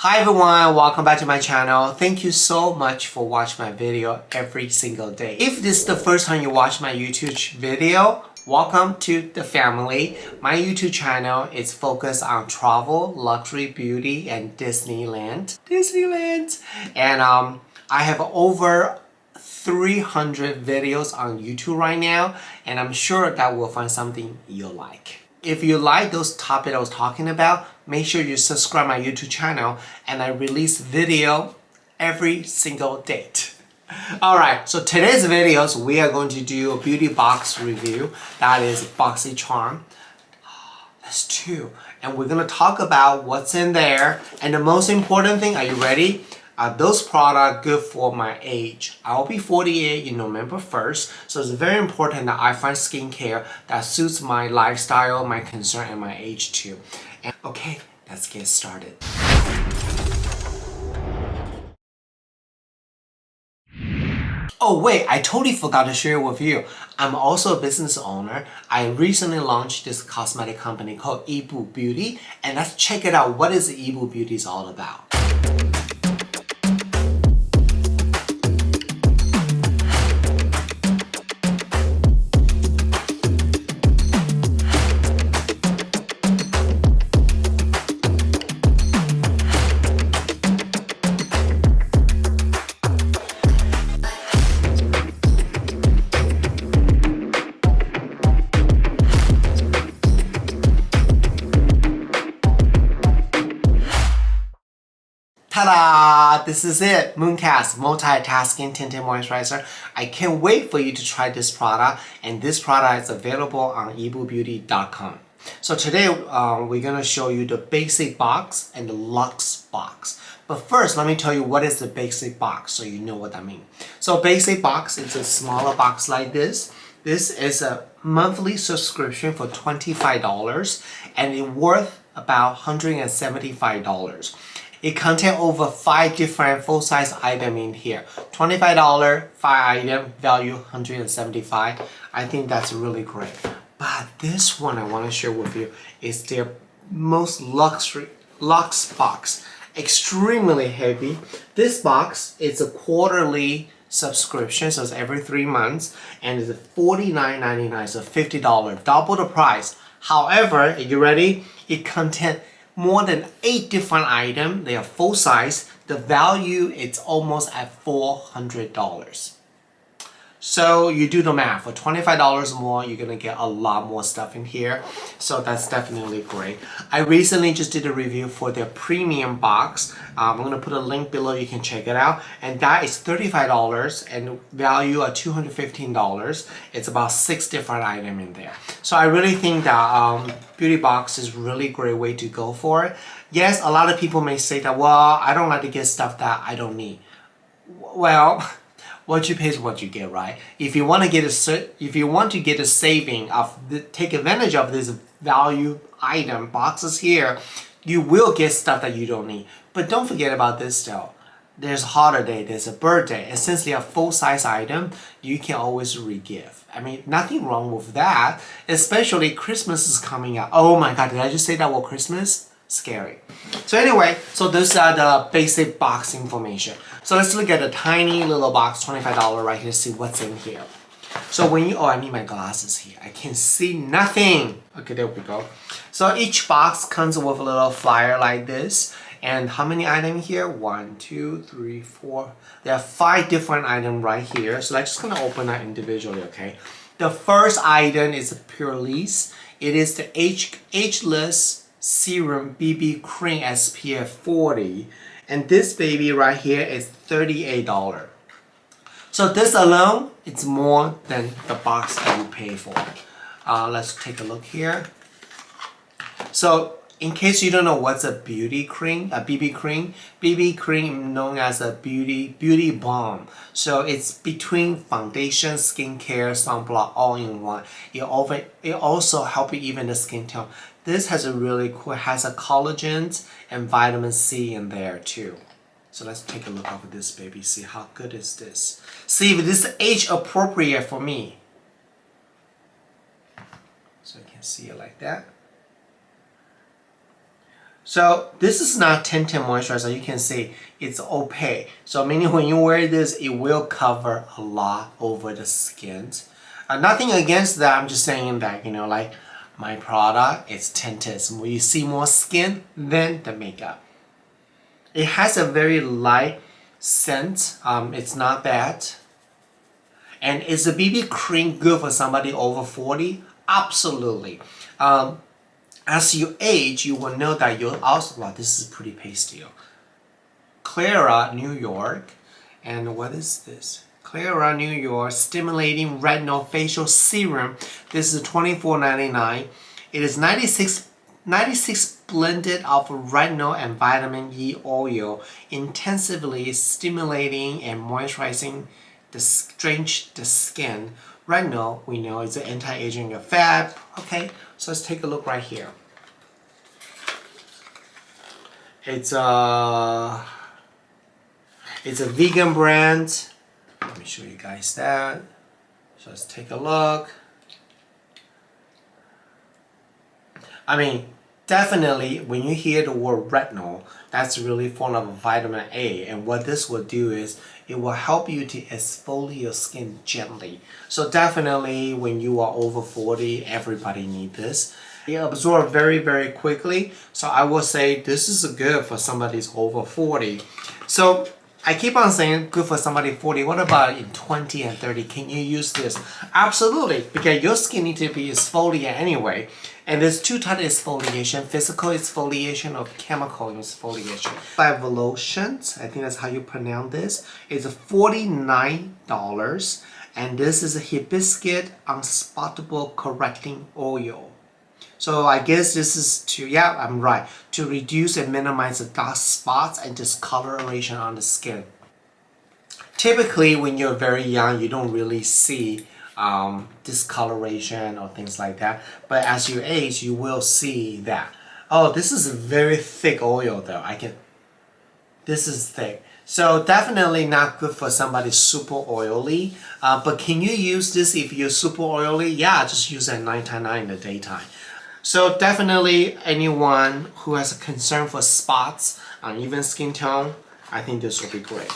Hi everyone, welcome back to my channel. Thank you so much for watching my video every single day. If this is the first time you watch my YouTube video, welcome to the family. My YouTube channel is focused on travel, luxury, beauty, and Disneyland. And I have over 300 videos on YouTube right now, and I'm sure that we'll find something you'll like. If you like those topics I was talking about, make sure you subscribe my YouTube channel, and I release video every single date. Alright, so today's videos we are going to do a beauty box review. That is BoxyCharm. That's two. And we're going to talk about what's in there. And the most important thing, are you ready? Those products good for my age. I'll be 48 in November 1st, so it's very important that I find skincare that suits my lifestyle, my concern, and my age too. And okay, let's get started. Oh wait, I totally forgot to share with you. I'm also a business owner. I recently launched this cosmetic company called Yibu Beauty, and let's check it out. What is Yibu Beauty is all about? Ta-da! This is it! Mooncast Multitasking Tinted Moisturizer. I can't wait for you to try this product, and this product is available on yibubeauty.com. So today we're going to show you the basic box and the luxe box. But first, let me tell you what is the basic box so you know what I mean. So basic box is a smaller box like this. This is a monthly subscription for $25 and it's worth about $175. It contains over 5 different full-size items in here. $25, 5 items, value $175. I think that's really great. But this one I want to share with you is their most luxe box. Extremely heavy. This box is a quarterly subscription, so it's every 3 months, and it's $49.99, so $50, double the price. However, are you ready? It contains more than 8 different items. They are full size. The value is almost at $400. So you do the math. For $25 more, you're gonna get a lot more stuff in here. So that's definitely great. I recently just did a review for their premium box. I'm gonna put a link below, you can check it out. And that is $35 and value at $215. It's about 6 different items in there. So I really think that beauty box is really great way to go for it. Yes, a lot of people may say that, well, I don't like to get stuff that I don't need. Well, what you pay is what you get, right? If you want to get a saving take advantage of this value item boxes here, you will get stuff that you don't need. But don't forget about this though. There's a holiday, there's a birthday. Essentially a full-size item, you can always re-give. I mean, nothing wrong with that. Especially Christmas is coming up. Oh my God, did I just say that word Christmas? Scary. So anyway, so those are the basic box information. So let's look at the tiny little box, $25 right here, see what's in here. So when you, oh, I need my glasses here. I can see nothing. Okay, there we go. So each box comes with a little flyer like this. And how many items here? 1, 2, 3, 4. There are 5 different items right here. So I'm just gonna open that individually, okay? The first item is a Purelisse. It is the Ageless Serum BB Cream SPF 40. And this baby right here is $38. So this alone, it's more than the box that you pay for. Let's take a look here. So in case you don't know what's a BB cream known as a beauty balm. So it's between foundation, skincare, sunblock all in one. It also helps you even the skin tone. This has a really cool, has a collagen and vitamin C in there too. So let's take a look over this baby, see how good is this. See if this is age appropriate for me. So you can see it like that. So this is not tinted moisturizer. You can see it's opaque. So meaning when you wear this, it will cover a lot over the skin. Nothing against that. I'm just saying that, you know, like my product is tinted. So you see more skin than the makeup. It has a very light scent. It's not bad. And is a BB cream good for somebody over 40? Absolutely. As you age, you will know that you'll also, wow, this is pretty pasty. Clara, New York. And what is this? Clara, New York, Stimulating Retinol Facial Serum. This is $24.99. It is 96 blended of retinol and vitamin E oil, intensively stimulating and moisturizing the skin. Retinol, we know, is an anti-aging effect. Okay, so let's take a look right here. It's a vegan brand. Let me show you guys that. So let's take a look. I mean, definitely when you hear the word retinol, that's really form of vitamin A, and what this will do is it will help you to exfoliate your skin gently. So definitely when you are over 40, everybody needs this. It absorbs very quickly, so I will say this is good for somebody who's over 40. So I keep on saying good for somebody 40. What about in 20 and 30? Can you use this? Absolutely, because your skin needs to be exfoliated anyway. And there's two types of exfoliation, physical exfoliation or chemical exfoliation. Evolutions, I think that's how you pronounce this, is $49. And this is a hibiscus unspottable correcting oil. So I guess this is to, yeah, I'm right, to reduce and minimize the dark spots and discoloration on the skin. Typically, when you're very young, you don't really see discoloration or things like that. But as you age, you will see that. Oh, this is a very thick oil though. This is thick. So definitely not good for somebody super oily. But can you use this if you're super oily? Yeah, just use it at nighttime, not in the daytime. So definitely anyone who has a concern for spots, uneven skin tone, I think this will be great.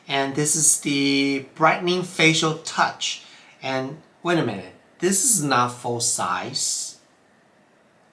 And this is the Brightening Facial Touch. And wait a minute, this is not full size.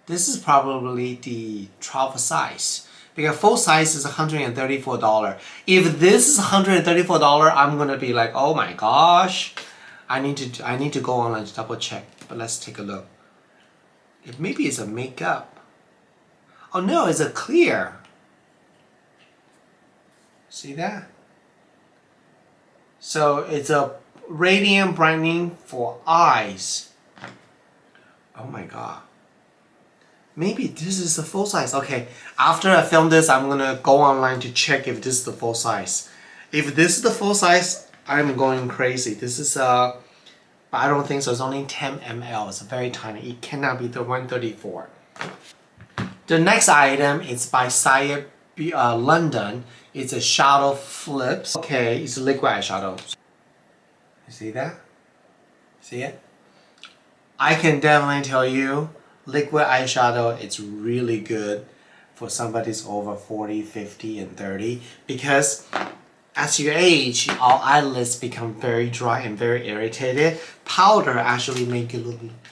This is probably the travel size. Because full size is $134. If this is $134, I'm gonna be like, oh my gosh. I need to go online to double check. But let's take a look. Maybe it's a makeup. Oh no, it's a clear. See that? So it's a radiant brightening for eyes. Oh my god. Maybe this is the full size. Okay, after I film this, I'm gonna go online to check if this is the full size. If this is the full size, I'm going crazy. This is but I don't think so. It's only 10 ml. It's very tiny. It cannot be the 134. The next item is by Sire London. It's a shadow flips. Okay, it's a liquid eyeshadow. You see that? See it? I can definitely tell you, liquid eyeshadow, it's really good for somebody who's over 40, 50, and 30 because as you age, our eyelids become very dry and very irritated. Powder actually make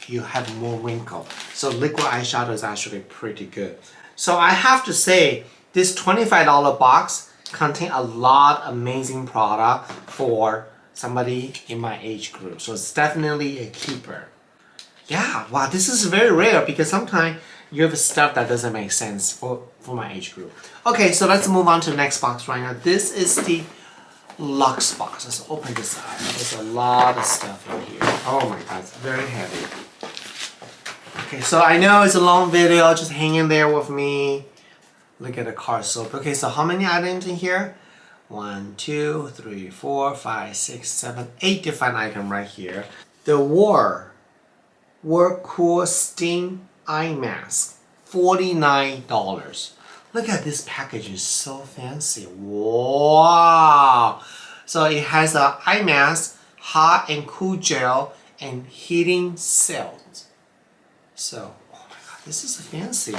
you have more wrinkle. So liquid eyeshadow is actually pretty good. So I have to say, this $25 box contains a lot of amazing product for somebody in my age group. So it's definitely a keeper. Yeah, wow, this is very rare because sometimes you have stuff that doesn't make sense for my age group. Okay, so let's move on to the next box right now. This is the Luxe box. Let's open this up. There's a lot of stuff in here. Oh my god, it's very heavy. Okay, so I know it's a long video, just hang in there with me. Look at the card soap. Okay, so how many items in here? 1, 2, 3, 4, 5, 6, 7, 8 different items right here. The Cool Steam Eye Mask, $49. Look at this package, it's so fancy. Wow! So it has an eye mask, hot and cool gel, and heating cells. So, oh my god, this is fancy.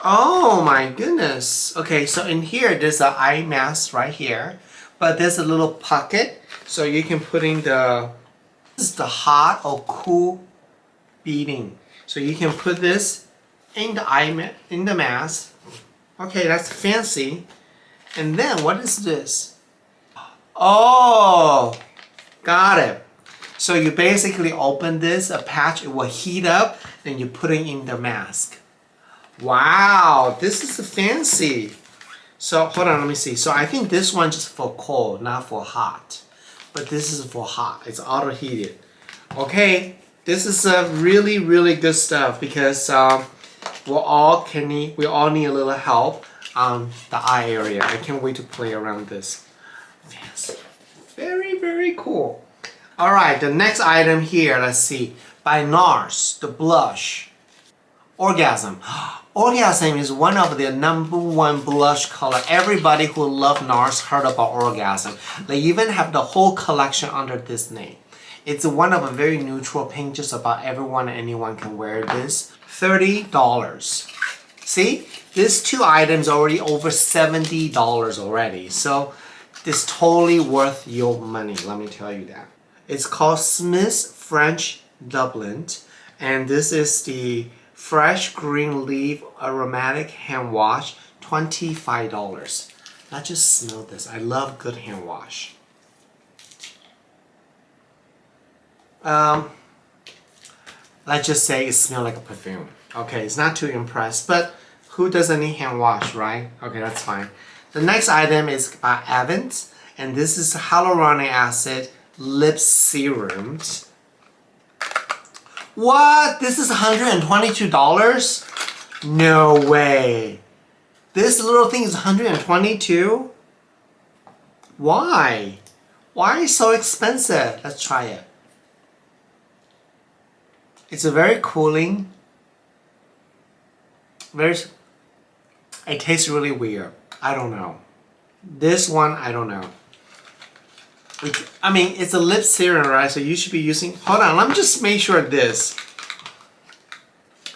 Oh my goodness. Okay, so in here, there's an eye mask right here. But there's a little pocket. So you can put in the... This is the hot or cool beading. So you can put this in in the mask. Okay, that's fancy. And then what is this? Oh, got it. So you basically open this, a patch, it will heat up, then you put it in the mask. Wow, this is fancy. So hold on, let me see. So I think this one just for cold, not for hot. But this is for hot. It's auto heated. Okay, this is really, really good stuff because we all need a little help on the eye area. I can't wait to play around this. Yes, very, very cool. All right, the next item here, let's see. By Nars, the blush. Orgasm. Orgasm is one of the #1 blush color. Everybody who loves Nars heard about Orgasm. They even have the whole collection under this name. It's one of a very neutral pink, just about everyone and anyone can wear this. $30. See? These two items are already over $70 already. So it's totally worth your money, let me tell you that. It's called Smith's French Doublet. And this is the Fresh Green Leaf Aromatic Hand Wash, $25. Let's just smell this. I love good hand wash. Let's just say it smells like a perfume. Okay, it's not too impressed, but who doesn't need hand wash, right? Okay, that's fine. The next item is by Evans, and this is Hyaluronic Acid Lip Serums. What? This is $122? No way. This little thing is $122? Why? Why is it so expensive? Let's try it. It's a very cooling. It tastes really weird. I don't know. This one, I don't know. I mean, it's a lip serum, right? So you should be using... Hold on, let me just make sure this.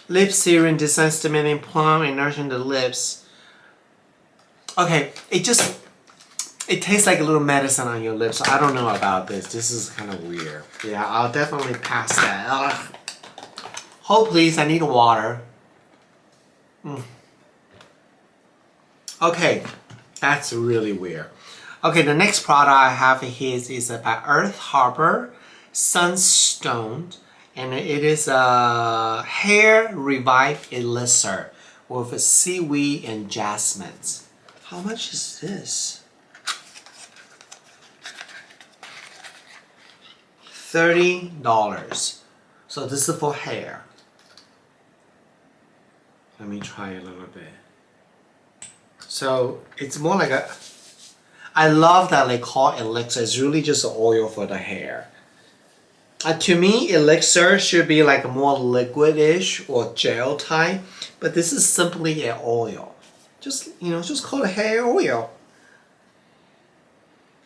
Lip serum designed stimulating plump and nourishing the lips. Okay, it tastes like a little medicine on your lips. So I don't know about this. This is kind of weird. Yeah, I'll definitely pass that. Ugh. Hold please, I need water. Okay, that's really weird. Okay, the next product I have here is by Earth Harbor Sunstone, and it is a hair revive elixir with a seaweed and jasmine. How much is this? $30. So this is for hair. Let me try a little bit. So it's more like a... I love that they call elixir. It's really just an oil for the hair. To me, elixir should be like a more liquid-ish or gel type, but this is simply an oil. Just call it hair oil.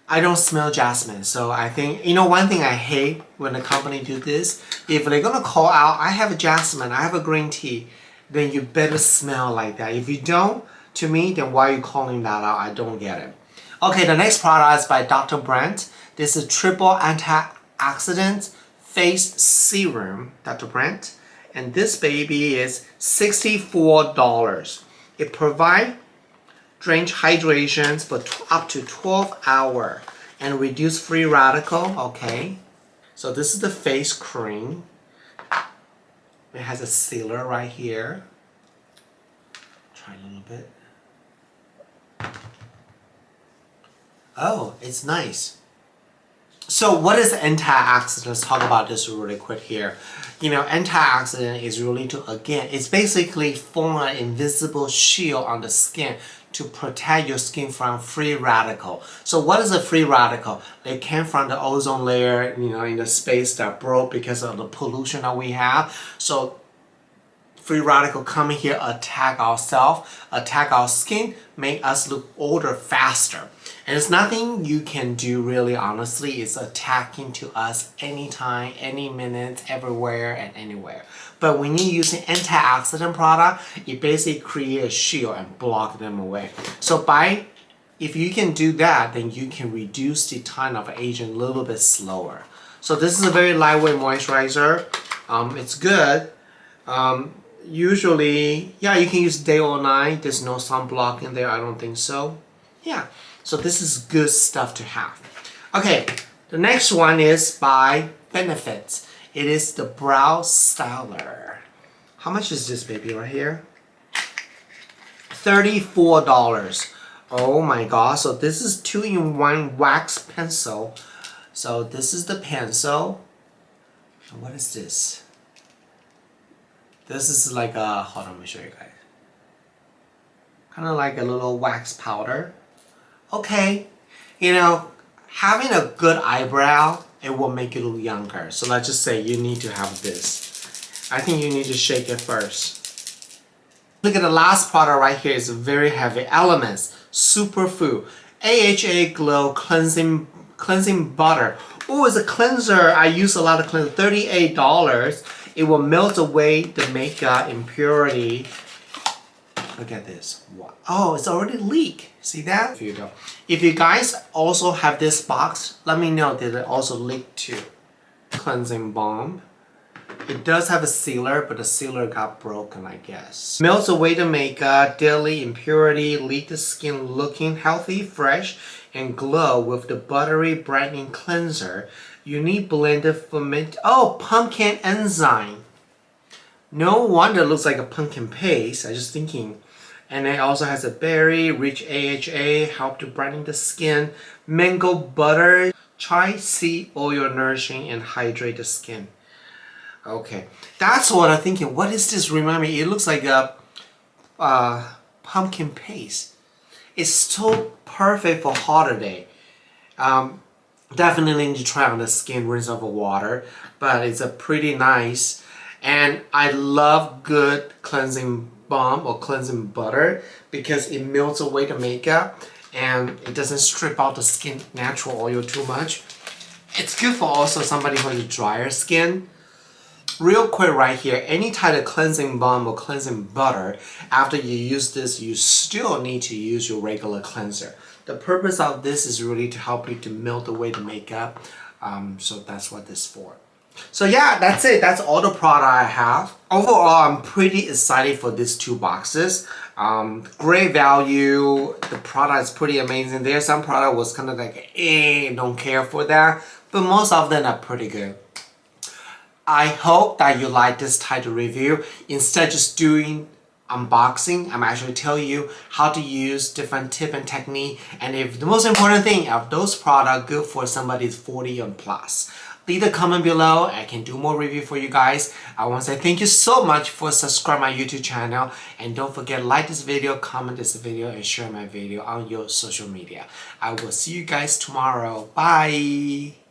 I don't smell jasmine, so I think, one thing I hate when a company do this, if they're gonna call out, I have a jasmine, I have a green tea, then you better smell like that. If you don't, to me, then why are you calling that out? I don't get it. Okay, the next product is by Dr. Brandt. This is triple antioxidant face serum, Dr. Brandt. And this baby is $64. It provides drench hydrations for up to 12 hours and reduce free radical. Okay, so this is the face cream. It has a sealer right here. Try a little bit. Oh, it's nice. So what is antioxidant? Let's talk about this really quick here. Antioxidant is really it's basically form an invisible shield on the skin to protect your skin from free radical. So what is a free radical? They came from the ozone layer, in the space that broke because of the pollution that we have. So free radical come in here, attack ourselves, attack our skin, make us look older faster. And it's nothing you can do really, honestly. It's attacking to us anytime, any minute, everywhere and anywhere. But when you're using antioxidant product, it basically creates a shield and block them away. So if you can do that, then you can reduce the time of aging a little bit slower. So this is a very lightweight moisturizer. It's good. Usually, yeah, you can use day or night. There's no sunblock in there. I don't think so. Yeah. So this is good stuff to have. Okay, the next one is by Benefit. It is the Brow Styler. How much is this baby right here? $34. Oh my god, so this is 2-in-1 wax pencil. So this is the pencil. And what is this? This is like a, hold on, let me show you guys. Kind of like a little wax powder. Okay, you know, having a good eyebrow, it will make you look younger. So let's just say you need to have this. I think you need to shake it first. Look at the last product right here. It's very heavy. Elements, Superfood, AHA Glow Cleansing Butter. Oh, it's a cleanser. I use a lot of cleanser. $38. It will melt away the makeup impurity. Look at this. Wow. Oh, it's already leaked. See that? If you guys also have this box, let me know that it also leaked too. Cleansing Balm. It does have a sealer, but the sealer got broken, I guess. Melts away the makeup, daily impurity, leave the skin looking healthy, fresh, and glow with the buttery brightening cleanser. Unique blended ferment. Oh, pumpkin enzyme. No wonder it looks like a pumpkin paste. I was just thinking. And it also has a berry, rich AHA, help to brighten the skin. Mango butter, chai seed oil, nourishing and hydrate the skin. Okay, that's what I'm thinking. What is this? Remind me, it looks like a pumpkin paste. It's so perfect for holiday. Definitely need to try on the skin, rinse over water, but it's a pretty nice. And I love good cleansing balm or cleansing butter because it melts away the makeup and it doesn't strip out the skin natural oil too much. It's good for also somebody who has drier skin. Real quick right here, any type of cleansing balm or cleansing butter, after you use this, you still need to use your regular cleanser. The purpose of this is really to help you to melt away the makeup. So that's what this is for. So yeah, that's it. That's all the product I have. Overall, I'm pretty excited for these two boxes. Great value. The product is pretty amazing. There's some product was kind of like, don't care for that. But most of them are pretty good. I hope that you like this type of review. Instead of just doing unboxing, I'm actually telling you how to use different tip and technique. And if the most important thing, if those products good for somebody 40 and plus. Leave a comment below. I can do more review for you guys. I want to say thank you so much for subscribing my YouTube channel. And don't forget, like this video, comment this video, and share my video on your social media. I will see you guys tomorrow. Bye!